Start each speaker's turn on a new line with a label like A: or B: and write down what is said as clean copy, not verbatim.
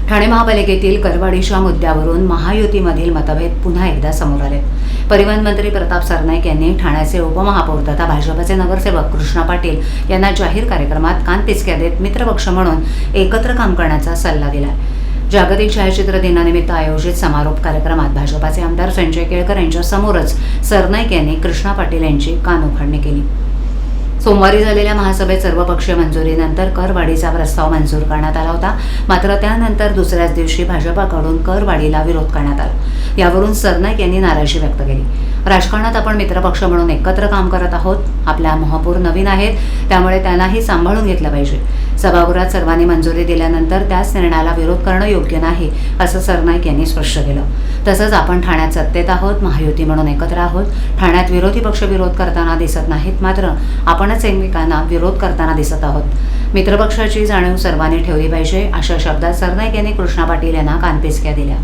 A: ठाणे महापालिकेतील करवाढीच्या मुद्द्यावरून महायुतीमधील मतभेद पुन्हा एकदा समोर आले। परिवहन मंत्री प्रताप सरनाईक यांनी ठाण्याचे उपमहापौर तथा भाजपचे नगरसेवक कृष्णा पाटील यांना जाहीर कार्यक्रमात कानपिचक्या देत मित्रपक्ष म्हणून एकत्र काम करण्याचा सल्ला दिला। जागतिक छायाचित्र दिनानिमित्त आयोजित समारोप कार्यक्रमात भाजपाचे आमदार संजय केळकर यांच्या समोरच सरनाईक यांनी कृष्णा पाटील यांची कानउघाडणी केली। सोमवारी झालेल्या महासभेत सर्वपक्षीय मंजुरीनंतर करवाढीचा प्रस्ताव मंजूर करण्यात आला होता। मात्र त्यानंतर दुसऱ्याच दिवशी भाजपाकडून करवाढीला विरोध करण्यात आला। यावरून सरनाईक यांनी नाराजी व्यक्त केली। राजकारणात आपण मित्रपक्ष म्हणून एकत्र काम करत आहोत। आपल्या महापौर नवीन आहेत, त्यामुळे त्यांनाही सांभाळून घेतलं पाहिजे। सभागृहात सर्वांनी मंजुरी दिल्यानंतर त्याच निर्णयाला विरोध करणं योग्य नाही, असं सरनाईक यांनी स्पष्ट केलं। तसंच आपण ठाण्यात सत्तेत आहोत, महायुती म्हणून एकत्र आहोत। ठाण्यात विरोधी पक्ष विरोध करताना दिसत नाहीत, मात्र आपणच एकमेकांना विरोध करताना दिसत आहोत। मित्रपक्षाची जाणीव सर्वांनी ठेवली पाहिजे, अशा शब्दात सरनाईक यांनी कृष्णा पाटील यांना कानपिचक्या दिल्या।